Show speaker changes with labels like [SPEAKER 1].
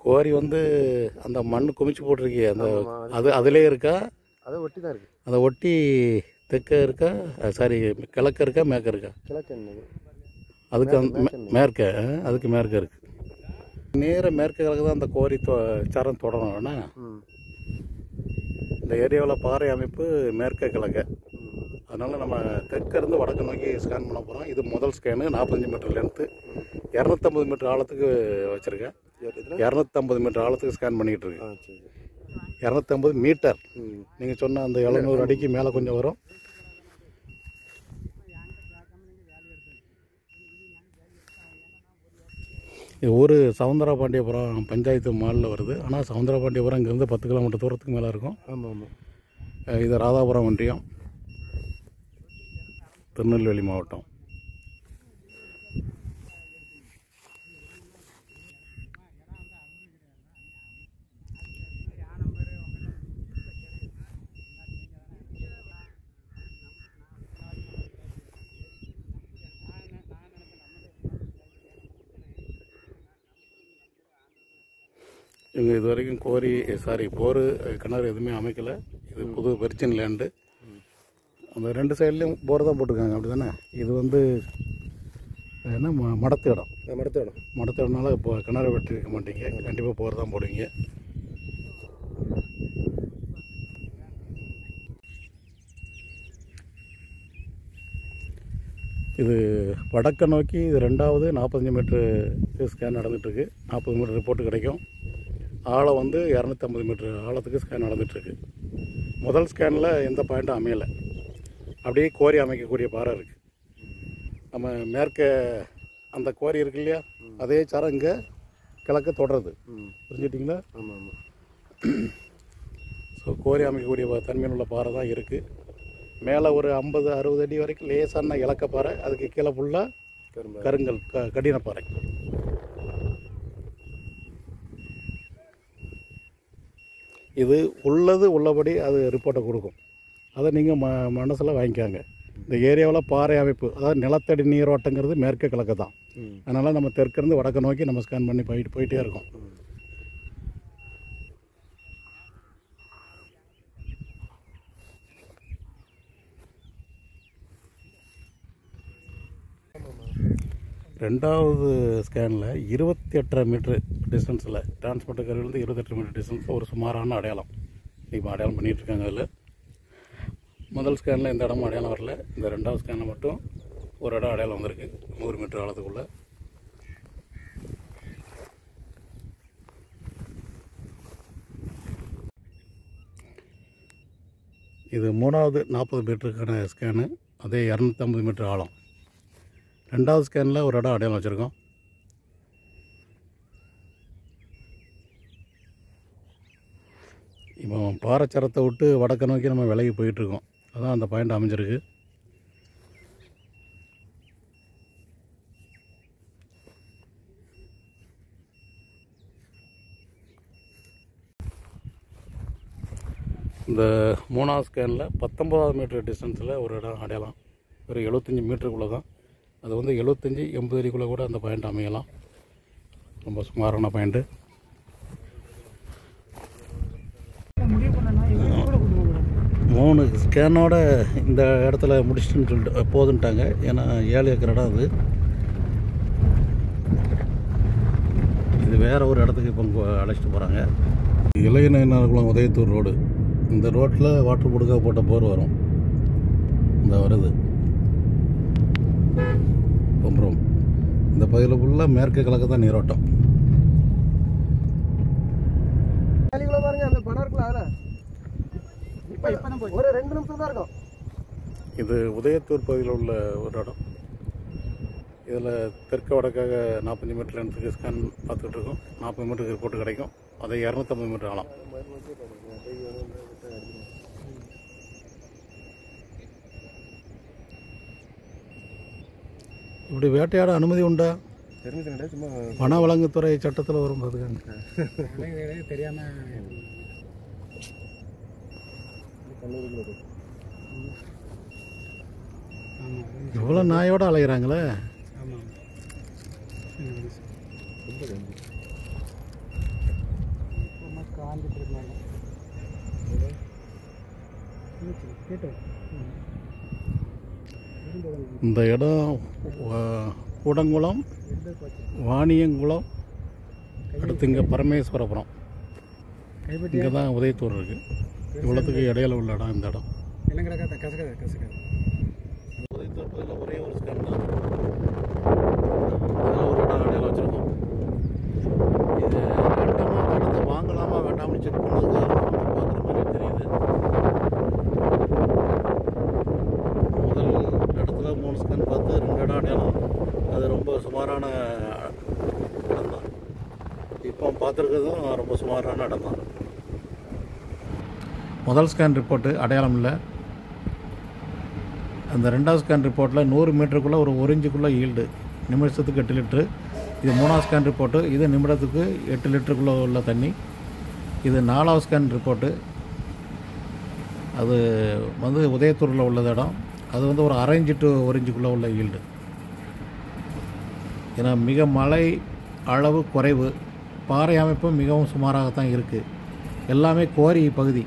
[SPEAKER 1] கோரி வந்து அந்த மண் குமிச்சு போட்டிருக்கே அந்த அதிலே இருக்கா?
[SPEAKER 2] அதை ஒட்டி தான் இருக்குது.
[SPEAKER 1] அதை ஒட்டி தெற்க இருக்கா, சாரி கிழக்க இருக்கா மேற்க இருக்கா?
[SPEAKER 2] கிழக்கு என்னது
[SPEAKER 1] அதுக்கு மேற்க, அதுக்கு மேற்க இருக்குது. நேராக மேற்க கிழக்கு தான் அந்த கோரி சரம் தொடரும். ஏன்னா இந்த ஏரியாவில் பாறை அமைப்பு மேற்க கிழக்க. அதனால் நம்ம தெற்க இருந்து வடக்கு நோக்கி ஸ்கேன் பண்ண போகிறோம். இது முதல் ஸ்கேனு 45 மீட்டர் லென்த்து, 250 மீட்டர் ஆழத்துக்கு வச்சுருக்கேன். 250 மீட்டர் ஆழத்துக்கு ஸ்கேன் பண்ணிக்கிட்டு இருக்கேன். 250 மீட்டர். நீங்கள் சொன்ன அந்த 700 அடிக்கு மேலே கொஞ்சம் வரும். இது ஊர் சவுந்தரபாண்டியபுரம் பஞ்சாயத்து மாலில் வருது. ஆனால் சவுந்தரபாண்டியபுரம் இங்கேருந்து 10 கிலோமீட்டர் தூரத்துக்கு மேலே இருக்கும்.
[SPEAKER 2] ஆமாம் ஆமாம்.
[SPEAKER 1] இது ராதாபுரம் ஒன்றியம், திருநெல்வேலி மாவட்டம். இவங்க இது வரைக்கும் போர் கிணறு எதுவுமே அமைக்கலை. இது புது வெர்ஜின் லேண்டு. அந்த 2 சைட்லேயும் போர் தான் போட்டிருக்காங்க, அப்படி தானே? இது வந்து என்ன மடத்து இடம். மடத்து இடம்னால இப்போ கிணறு வெட்டிருக்க மாட்டீங்க, கண்டிப்பாக போர் தான் போடுவீங்க. இது வடக்க நோக்கி இது 2வது 45 மீட்ரு ஸ்கேன் நடந்துகிட்ருக்கு. 40 மீட்டர் ரிப்போர்ட்டு கிடைக்கும். ஆழம் வந்து 250 மீட்டர் ஆழத்துக்கு ஸ்கேன் நடந்துகிட்ருக்கு. முதல் ஸ்கேனில் எந்த பாயிண்ட்டும் அமையலை. அப்படியே கோரி அமைக்கக்கூடிய பாறை இருக்குது. நம்ம மேற்க அந்த கோரி இருக்கு இல்லையா, அதே சாரம் இங்கே கிழக்க தொடருது. புரிஞ்சுட்டிங்களா?
[SPEAKER 2] ஆமாம் ஆமாம்.
[SPEAKER 1] ஸோ கோரி அமைக்கக்கூடிய தன்மையில் உள்ள பாறை தான் இருக்குது. மேலே ஒரு 50-60 அடி வரைக்கும் லேசான இலக்கப்பாறை, அதுக்கு கீழே ஃபுல்லாக கருங்கல் கடினப்பாறை. இது உள்ளபடி அது ரிப்போர்ட்டை கொடுக்கும். அதை நீங்கள் மனசில் வாங்கிக்காங்க. இந்த ஏரியாவில் பாறை அமைப்பு, அதாவது நிலத்தடி நீரோட்டங்கிறது மேற்க கிழக்கு தான். அதனால் நம்ம தெற்கிருந்து வடக்க நோக்கி நம்ம ஸ்கேன் பண்ணி போயிட்டே இருக்கோம். ரெண்டாவது ஸ்கேனில் 28.5 மீட்ரு டிஸ்டன்ஸில் டிரான்ஸ்போர்ட் கருவிலேருந்து 28 மீட்டர் டிஸ்டன்ஸில் ஒரு சுமாரான அடையாளம் இப்போ அடையாளம் பண்ணிகிட்ருக்காங்க. அதில் முதல் ஸ்கேனில் எந்த இடமும் அடையாளம் வரல. இந்த 2வது ஸ்கேனில் மட்டும் ஒரு இடம் அடையாளம் வந்திருக்கு 100 மீட்டர் ஆழத்துக்குள்ளே. இது 3வது 40 மீட்டருக்கான ஸ்கேனு, அதே 250 மீட்டர் ஆழம். 2வது ஸ்கேனில் ஒரு இடம் அடையாளம் வச்சுருக்கோம். இப்போ பாறைச்சரத்தை விட்டு வடக்க நோக்கி நம்ம விலகி போயிட்டுருக்கோம். அதான் அந்த பாயிண்ட் அமைஞ்சிருக்கு. இந்த 3வது ஸ்கேனில் 19வது மீட்டர் டிஸ்டன்ஸில் ஒரு இடம் அடையாளம். ஒரு 75 மீட்டருக்குள்ளே தான். அது வந்து 75-80 அடிக்குள்ளே கூட அந்த பாயிண்ட் அமையலாம். ரொம்ப சுமாரான பாயிண்ட்டு. மூணு ஸ்கேனோட இந்த இடத்துல முடிச்சுட்டுன்னு சொல்லிட்டு போதுன்ட்டாங்க. ஏன்னா 7 ஏக்கர் இடம் அது. இது வேறு ஒரு இடத்துக்கு இப்போ அழைச்சிட்டு போகிறாங்க. இளையநயனார்குளம் உதயத்தூர் ரோடு. இந்த ரோட்டில் வாட்டர் போர்டுக்காக போட்ட போர் வரும். இந்த வருது அப்புறம் இந்த பகுதியில் ஃபுல்லாக மேற்கு கிழக்கு தான் நீரோட்டம்.
[SPEAKER 2] ஒரு 2 நிமிஷம் தான் இருக்கும்.
[SPEAKER 1] இது உதயத்தூர் பகுதியில் உள்ள ஒரு இடம். இதில் தெற்கு வடக்காக 45 மீட்டர் லென்த்துக்கு ஸ்கேன் பார்த்துக்கிட்டு இருக்கோம். 40 மீட்டருக்கு ரிப்போர்ட் கிடைக்கும். அதை 250 மீட்டர் ஆழம். இப்படி வேட்டையாட அனுமதி உண்டா? வன வழங்குத்துறை சட்டத்தில் வரும். தெரியாமல் இவ்வளோ நாயோட அலைகிறாங்களே. இந்த இடம் கூடங்குளம், வாணியங்குளம், அடுத்து இங்கே பரமேஸ்வரபுரம், இங்கே தான் உதயத்தூர் இருக்குது. இவ்வளோத்துக்கு இடையில உள்ள இடம் இந்த இடம். உதயத்தூர் பகுதியில் ஒரே ஒரு ஸ்கேன் தான். அதில் ஒரு இடம் இடையில வச்சுருக்கோம். இது வேண்டாமா இடத்த வாங்கலாமா வேண்டாம்னு செக் பண்ணதுக்காக பார்க்குற மாதிரி தெரியுது. முதல் இடத்துல 3 ஸ்கேன் பார்த்து 2 இடம் அடையாளம். அது ரொம்ப சுமாரான இடம் தான். இப்போ பார்த்துருக்கிறதும் ரொம்ப சுமாரான இடம் தான். முதல் ஸ்கேன் ரிப்போர்ட்டு அடையாளம் இல்லை. அந்த 2வது ஸ்கேன் ரிப்போர்ட்டில் 100 மீட்டருக்குள்ளே ஒரு 1 இன்ச்சுக்குள்ளே ஈல்டு, நிமிஷத்துக்கு 8 லிட்ரு. இது 3வது ஸ்கேன் ரிப்போர்ட்டு, இது நிமிடத்துக்கு 8 லிட்டருக்குள்ளே உள்ள தண்ணி. இது 4வது ஸ்கேன் ரிப்போர்ட்டு, அது வந்து உதயத்தூரில் உள்ள இடம். அது வந்து ஒரு 1/2 இன்ச்சு டு 1 இன்ச்சுக்குள்ளே உள்ள ஈல்டு. ஏன்னா மிக மழை அளவு குறைவு, பாறை அமைப்பு மிகவும் சுமாராகத்தான் இருக்குது. எல்லாமே குவாரி பகுதி.